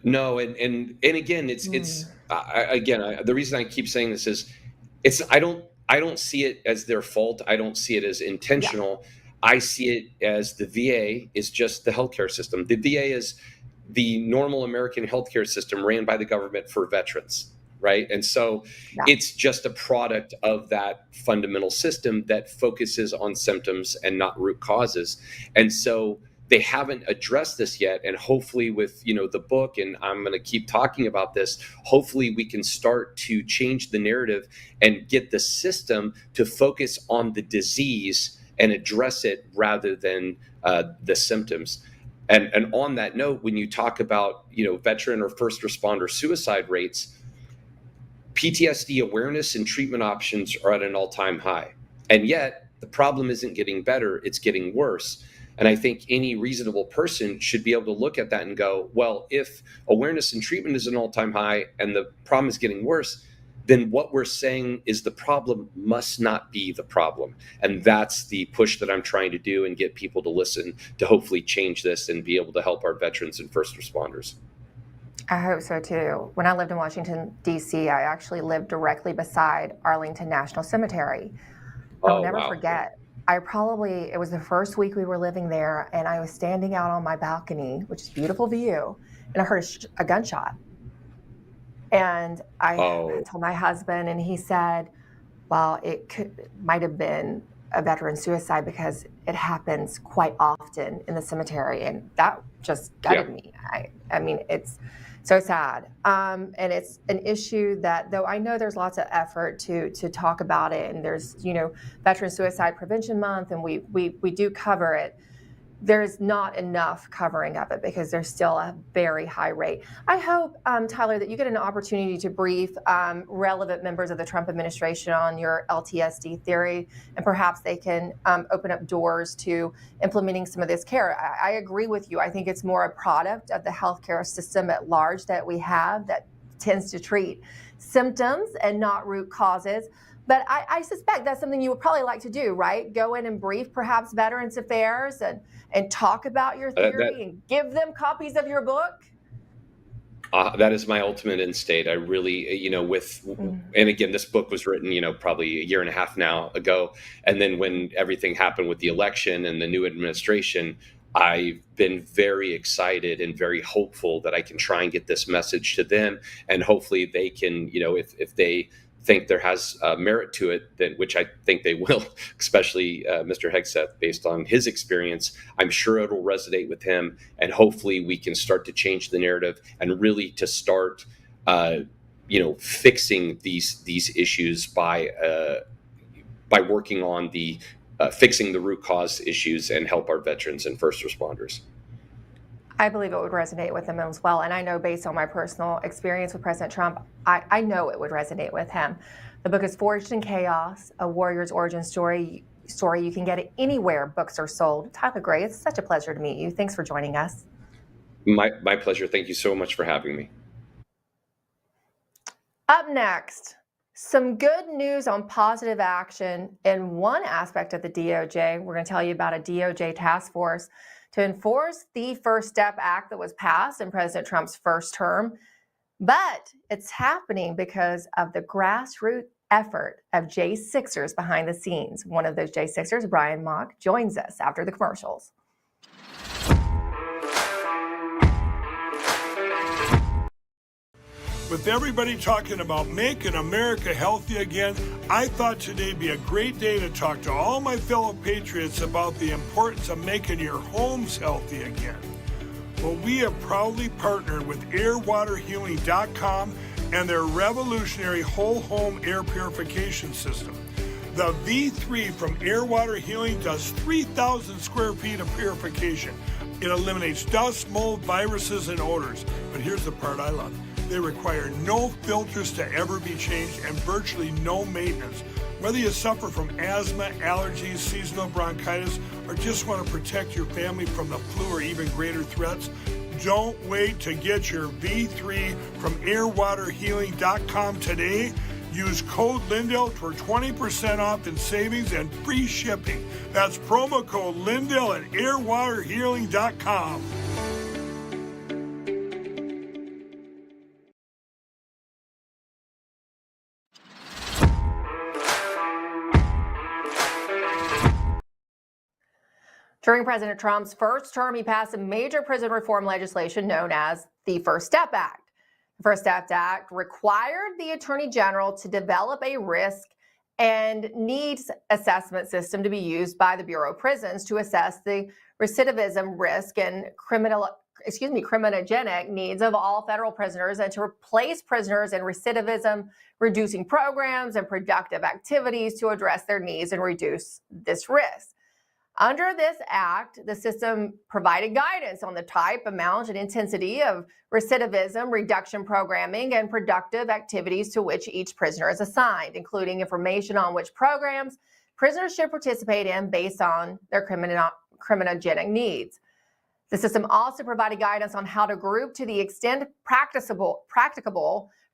No, and again, the reason I keep saying this is, I don't see it as their fault. I don't see it as intentional. I see it as the VA is just the healthcare system. The VA is the normal American healthcare system ran by the government for veterans, right? And so it's just a product of that fundamental system that focuses on symptoms and not root causes. And so they haven't addressed this yet. And hopefully with, the book, and I'm going to keep talking about this, hopefully we can start to change the narrative and get the system to focus on the disease and address it rather than the symptoms. And on that note, when you talk about, veteran or first responder suicide rates, PTSD awareness and treatment options are at an all-time high. And yet the problem isn't getting better, it's getting worse. And I think any reasonable person should be able to look at that and go, well, if awareness and treatment is an all-time high and the problem is getting worse, then what we're saying is the problem must not be the problem. And that's the push that I'm trying to do and get people to listen to hopefully change this and be able to help our veterans and first responders. I hope so too. When I lived in Washington, D.C., I actually lived directly beside Arlington National Cemetery. I'll never forget. It was the first week we were living there, and I was standing out on my balcony, which is a beautiful view, and I heard a gunshot. And I told my husband, and he said, well, might have been a veteran suicide because it happens quite often in the cemetery. And that just gutted me. I mean, it's so sad. And it's an issue that, though I know there's lots of effort to talk about it, and there's, Veteran Suicide Prevention Month, and we do cover it, there's not enough covering of it because there's still a very high rate. I hope, Tyler, that you get an opportunity to brief relevant members of the Trump administration on your LTSD theory, and perhaps they can open up doors to implementing some of this care. I agree with you. I think it's more a product of the healthcare system at large that we have that tends to treat symptoms and not root causes. But I suspect that's something you would probably like to do, right? Go in and brief perhaps Veterans Affairs and talk about your theory and give them copies of your book. That is my ultimate end state. I really, and again, this book was written, probably a year and a half now ago. And then when everything happened with the election and the new administration, I've been very excited and very hopeful that I can try and get this message to them. And hopefully they can, if they think there has merit to it, which I think they will, especially Mr. Hegseth, based on his experience. I'm sure it'll resonate with him, and hopefully we can start to change the narrative and really to start, fixing these issues by working on the fixing the root cause issues and help our veterans and first responders. I believe it would resonate with him as well. And I know based on my personal experience with President Trump, I know it would resonate with him. The book is Forged in Chaos, A Warrior's Origin Story. You can get it anywhere books are sold. Tyler Gray, it's such a pleasure to meet you. Thanks for joining us. My pleasure. Thank you so much for having me. Up next, some good news on positive action in one aspect of the DOJ. We're going to tell you about a DOJ task force to enforce the First Step Act that was passed in President Trump's first term. But it's happening because of the grassroots effort of J6ers behind the scenes. One of those J6ers, Brian Mock, joins us after the commercials. With everybody talking about making America healthy again, I thought today'd be a great day to talk to all my fellow patriots about the importance of making your homes healthy again. Well, we have proudly partnered with airwaterhealing.com and their revolutionary whole home air purification system. The V3 from Air Water Healing does 3,000 square feet of purification. It eliminates dust, mold, viruses, and odors. But here's the part I love. They require no filters to ever be changed and virtually no maintenance. Whether you suffer from asthma, allergies, seasonal bronchitis, or just want to protect your family from the flu or even greater threats, don't wait to get your V3 from airwaterhealing.com today. Use code Lindell for 20% off and savings and free shipping. That's promo code Lindell at airwaterhealing.com. During President Trump's first term, he passed a major prison reform legislation known as the First Step Act. The First Step Act required the Attorney General to develop a risk and needs assessment system to be used by the Bureau of Prisons to assess the recidivism risk and criminogenic needs of all federal prisoners, and to replace prisoners in recidivism reducing programs and productive activities to address their needs and reduce this risk. Under this act, the system provided guidance on the type, amount, and intensity of recidivism reduction programming and productive activities to which each prisoner is assigned, including information on which programs prisoners should participate in based on their criminogenic needs. The system also provided guidance on how to group, to the extent practicable,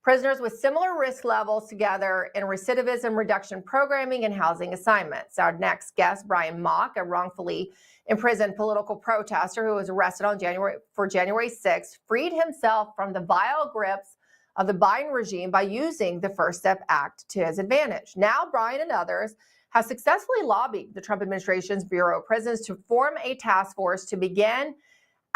prisoners with similar risk levels together in recidivism reduction programming and housing assignments. Our next guest, Brian Mock, a wrongfully imprisoned political protester who was arrested on January 6th, freed himself from the vile grips of the Biden regime by using the First Step Act to his advantage. Now, Brian and others have successfully lobbied the Trump administration's Bureau of Prisons to form a task force to begin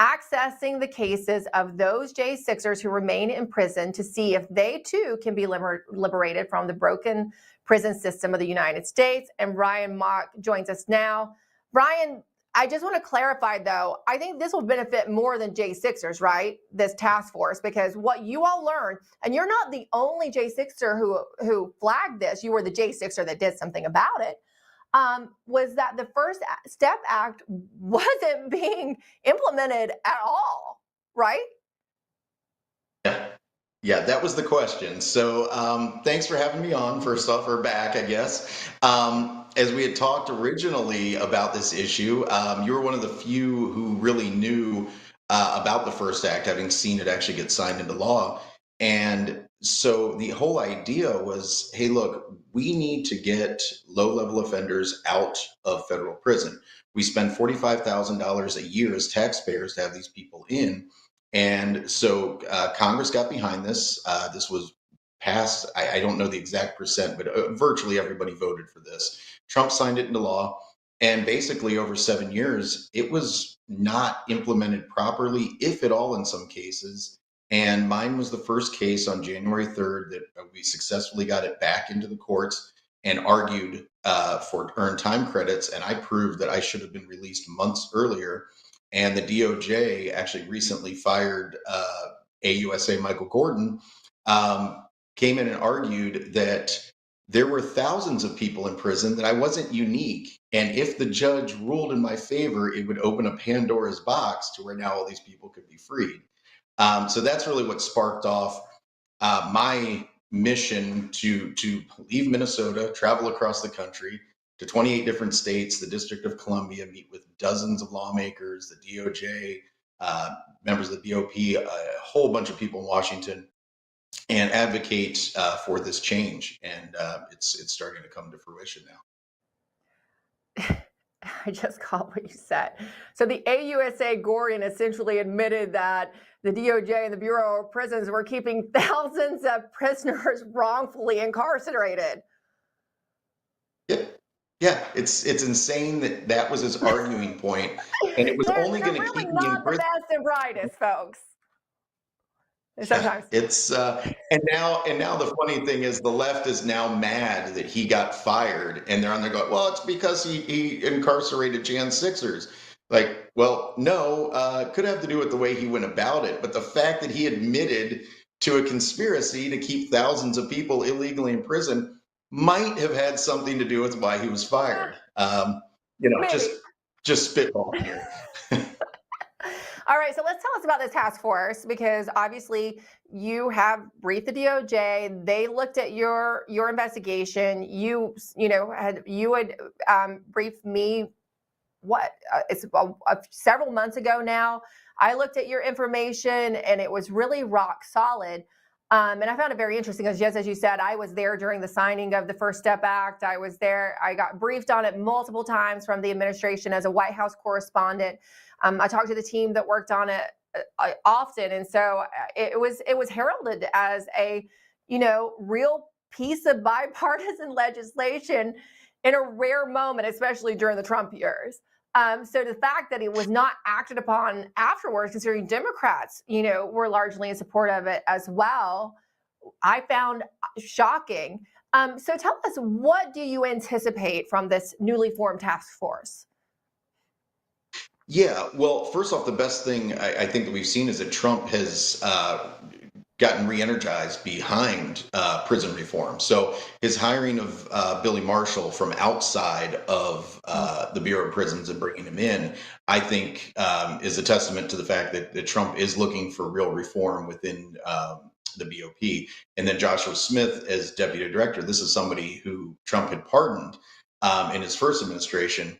accessing the cases of those J6ers who remain in prison to see if they too can be liberated from the broken prison system of the United States. And Brian Mock joins us now. Brian, I just want to clarify though, I think this will benefit more than J6ers, right? This task force, because what you all learned, and you're not the only J6er who flagged this, you were the J6er that did something about it. Was that the First Step Act wasn't being implemented at all, right? Yeah, that was the question. So thanks for having me on, first off, or back, I guess. As we had talked originally about this issue, you were one of the few who really knew about the First Act, having seen it actually get signed into law. And so the whole idea was, hey, look, we need to get low-level offenders out of federal prison. We spend $45,000 a year as taxpayers to have these people in. And so Congress got behind this. This was passed, I don't know the exact percent, but virtually everybody voted for this. Trump signed it into law. And basically over 7 years, it was not implemented properly, if at all in some cases. And mine was the first case on January 3rd that we successfully got it back into the courts and argued for earned time credits. And I proved that I should have been released months earlier. And the DOJ actually recently fired AUSA Michael Gordon, came in and argued that there were thousands of people in prison, that I wasn't unique. And if the judge ruled in my favor, it would open a Pandora's box to where now all these people could be freed. So that's really what sparked off my mission to leave Minnesota, travel across the country to 28 different states, the District of Columbia, meet with dozens of lawmakers, the DOJ, members of the BOP, a whole bunch of people in Washington, and advocate for this change. And it's starting to come to fruition now. I just caught what you said. So the AUSA Gordon essentially admitted that the DOJ and the Bureau of Prisons were keeping thousands of prisoners wrongfully incarcerated. Yeah, it's insane that was his arguing point, and it was only going to keep me in prison. Not the best and brightest, folks. Sometimes it's and now the funny thing is the left is now mad that he got fired, and they're on there going, well, it's because he incarcerated Jan 6ers. Like, well, no, it could have to do with the way he went about it, but the fact that he admitted to a conspiracy to keep thousands of people illegally in prison might have had something to do with why he was fired. Just spitballing here. All right, so let's tell us about this task force, because obviously you have briefed the DOJ. They looked at your investigation. You had briefed me. It's several months ago now. I looked at your information and it was really rock solid. And I found it very interesting because, just as you said, I was there during the signing of the First Step Act. I was there. I got briefed on it multiple times from the administration as a White House correspondent. I talked to the team that worked on it often, and so it was heralded as a, real piece of bipartisan legislation in a rare moment, especially during the Trump years. So the fact that it was not acted upon afterwards, considering Democrats, were largely in support of it as well, I found shocking. So tell us, what do you anticipate from this newly formed task force? Yeah, well, first off, the best thing I think that we've seen is that Trump has gotten re-energized behind prison reform. So his hiring of Billy Marshall from outside of the Bureau of Prisons and bringing him in, I think is a testament to the fact that Trump is looking for real reform within the BOP. And then Joshua Smith as deputy director, this is somebody who Trump had pardoned in his first administration.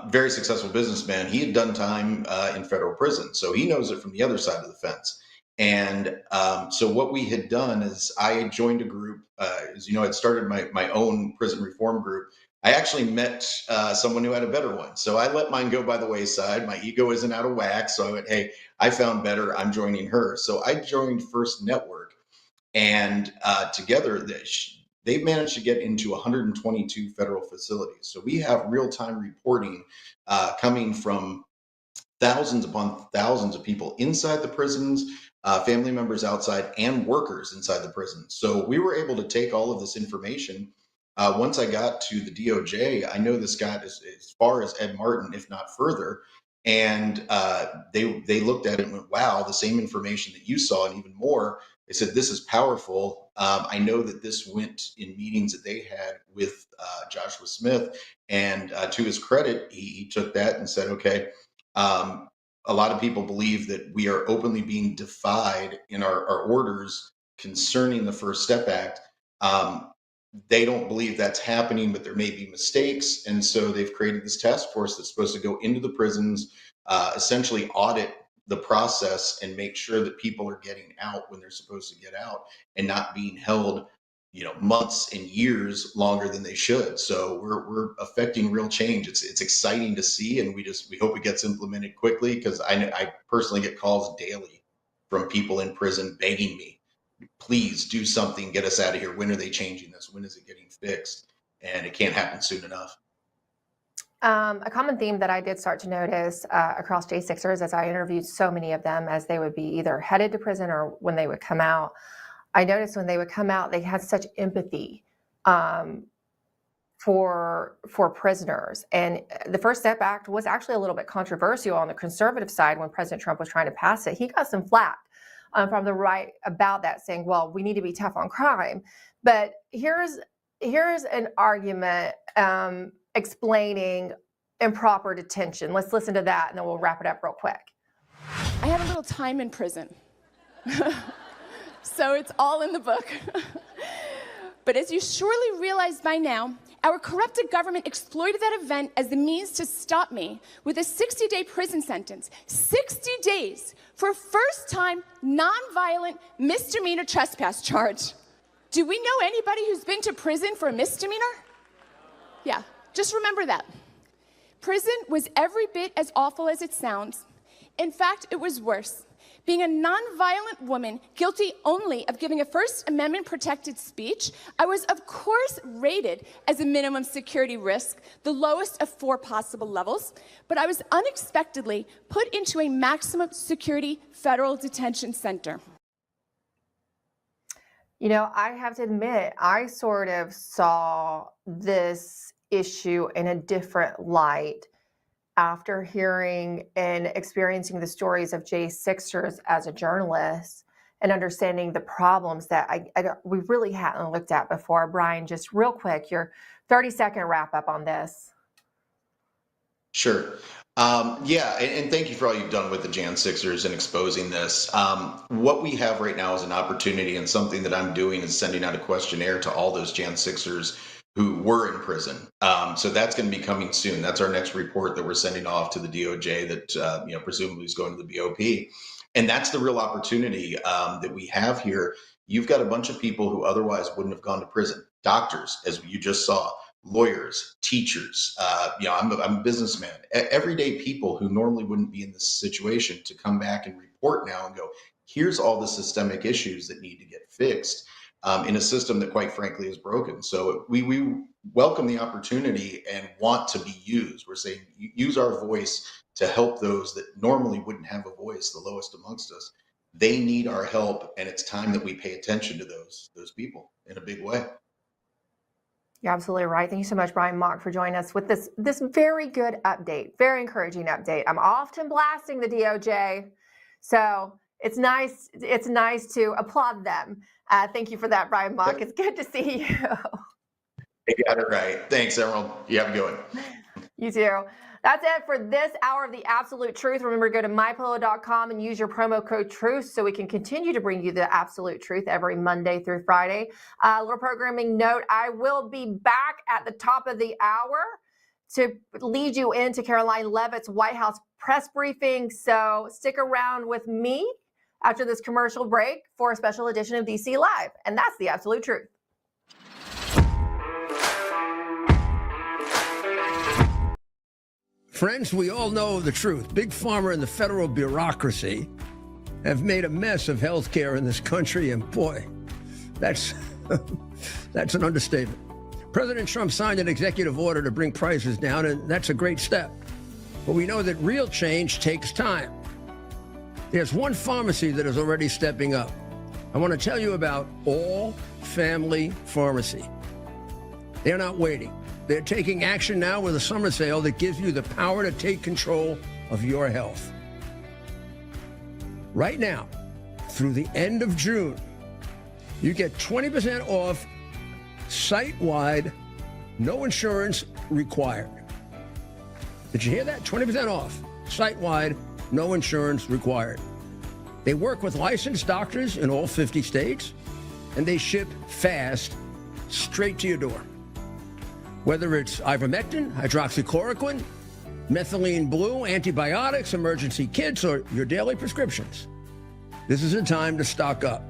Very successful businessman. He had done time in federal prison, so he knows it from the other side of the fence. And so what we had done is I joined a group, as you know, I'd started my own prison reform group. I actually met someone who had a better one. So I let mine go by the wayside. My ego isn't out of whack. So I went, hey, I found better. I'm joining her. So I joined First Network. And together, they've managed to get into 122 federal facilities. So we have real-time reporting coming from thousands upon thousands of people inside the prisons, family members outside, and workers inside the prisons. So we were able to take all of this information. Once I got to the DOJ, I know this got as far as Ed Martin, if not further. And they looked at it and went, wow, the same information that you saw and even more. They said, this is powerful. I know that this went in meetings that they had with Joshua Smith. And to his credit, he took that and said, okay, a lot of people believe that we are openly being defied in our orders concerning the First Step Act. They don't believe that's happening, but there may be mistakes. And so they've created this task force that's supposed to go into the prisons, essentially audit the process and make sure that people are getting out when they're supposed to get out and not being held, months and years longer than they should. So we're affecting real change. It's exciting to see, and we hope it gets implemented quickly, because I personally get calls daily from people in prison begging me, please do something, get us out of here. When are they changing this? When is it getting fixed? And it can't happen soon enough. A common theme that I did start to notice across J6ers as I interviewed so many of them as they would be either headed to prison or when they would come out, I noticed when they would come out, they had such empathy for prisoners. And the First Step Act was actually a little bit controversial on the conservative side when President Trump was trying to pass it. He got some flack from the right about that, saying, well, we need to be tough on crime. But here's an argument explaining improper detention. Let's listen to that, and then we'll wrap it up real quick. I had a little time in prison. So it's all in the book. But as you surely realize by now, our corrupted government exploited that event as the means to stop me with a 60-day prison sentence. 60 days for a first-time, non-violent misdemeanor trespass charge. Do we know anybody who's been to prison for a misdemeanor? Yeah, just remember that. Prison was every bit as awful as it sounds. In fact, it was worse. Being a non-violent woman, guilty only of giving a First Amendment protected speech, I was of course rated as a minimum security risk, the lowest of 4 possible levels, but I was unexpectedly put into a maximum security federal detention center. I have to admit, I sort of saw this issue in a different light after hearing and experiencing the stories of J6ers as a journalist and understanding the problems that we really hadn't looked at before. Brian, just real quick, your 30-second wrap up on this. Sure. Yeah, and thank you for all you've done with the Jan Sixers and exposing this. What we have right now is an opportunity, and something that I'm doing is sending out a questionnaire to all those Jan Sixers who were in prison. So that's going to be coming soon. That's our next report that we're sending off to the DOJ that presumably is going to the BOP. And that's the real opportunity that we have here. you've got a bunch of people who otherwise wouldn't have gone to prison. Doctors, as you just saw, lawyers, teachers, I'm a businessman, everyday people who normally wouldn't be in this situation to come back and report now and go, here's all the systemic issues that need to get fixed in a system that quite frankly is broken. So we welcome the opportunity and want to be used. We're saying use our voice to help those that normally wouldn't have a voice, the lowest amongst us. They need our help, and it's time that we pay attention to those people in a big way. You're absolutely right. Thank you so much, Brian Mock, for joining us with this very good update, very encouraging update. I'm often blasting the DOJ, so it's nice to applaud them. Thank you for that, Brian Mock. It's good to see you. You got it right. Thanks, Emerald. You have a good one. You too. That's it for this hour of the absolute truth. Remember to go to mypillow.com and use your promo code TRUTH so we can continue to bring you the absolute truth every Monday through Friday. Little programming note, I will be back at the top of the hour to lead you into Caroline Leavitt's White House press briefing. So stick around with me after this commercial break for a special edition of DC Live. And that's the absolute truth. Friends, we all know the truth. Big Pharma and the federal bureaucracy have made a mess of healthcare in this country, and boy, that's an understatement. President Trump signed an executive order to bring prices down, and that's a great step. But we know that real change takes time. There's one pharmacy that is already stepping up. I want to tell you about All Family Pharmacy. They're not waiting. They're taking action now with a summer sale that gives you the power to take control of your health. Right now, through the end of June, you get 20% off site-wide, no insurance required. Did you hear that? 20% off site-wide, no insurance required. They work with licensed doctors in all 50 states, and they ship fast straight to your door. Whether it's ivermectin, hydroxychloroquine, methylene blue, antibiotics, emergency kits, or your daily prescriptions, this is a time to stock up.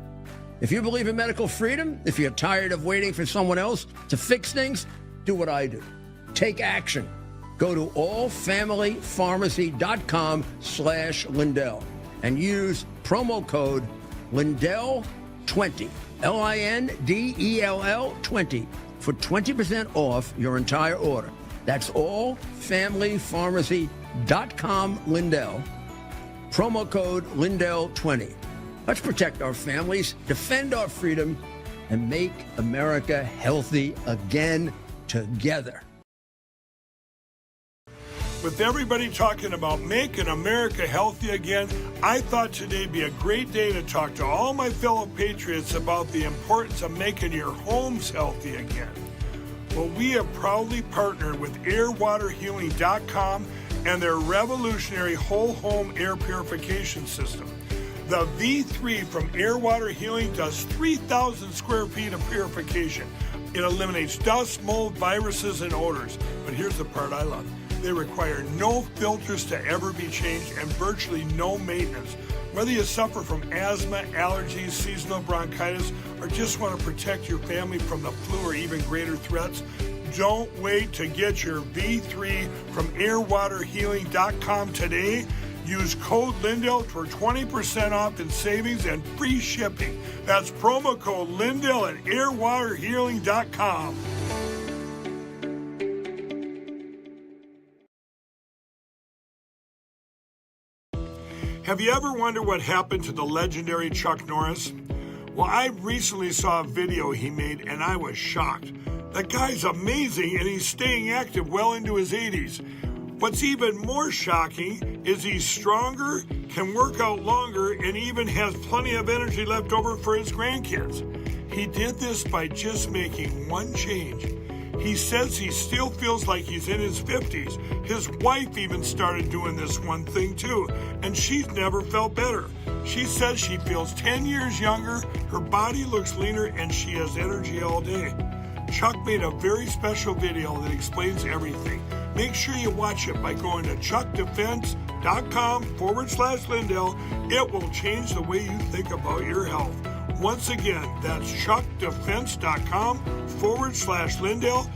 If you believe in medical freedom, if you're tired of waiting for someone else to fix things, do what I do. Take action. Go to allfamilypharmacy.com/Lindell and use promo code Lindell20, Lindell 20 for 20% off your entire order. That's allfamilypharmacy.com Lindell. Promo code Lindell20. Let's protect our families, defend our freedom, and make America healthy again together. With everybody talking about making America healthy again, I thought today'd be a great day to talk to all my fellow patriots about the importance of making your homes healthy again. Well, we have proudly partnered with airwaterhealing.com and their revolutionary whole home air purification system. The V3 from Air Water Healing does 3,000 square feet of purification. It eliminates dust, mold, viruses, and odors. But here's the part I love. They require no filters to ever be changed and virtually no maintenance. Whether you suffer from asthma, allergies, seasonal bronchitis, or just want to protect your family from the flu or even greater threats, don't wait to get your V3 from airwaterhealing.com today. Use code Lindell for 20% off in savings and free shipping. That's promo code Lindell at airwaterhealing.com. Have you ever wondered what happened to the legendary Chuck Norris? Well, I recently saw a video he made and I was shocked. That guy's amazing and he's staying active well into his 80s. What's even more shocking is he's stronger, can work out longer, and even has plenty of energy left over for his grandkids. He did this by just making one change. He says he still feels like he's in his 50s. His wife even started doing this one thing too, and she's never felt better. She says she feels 10 years younger, her body looks leaner, and she has energy all day. Chuck made a very special video that explains everything. Make sure you watch it by going to chuckdefense.com/Lindell. It will change the way you think about your health. Once again, that's chuckdefense.com/Lindell.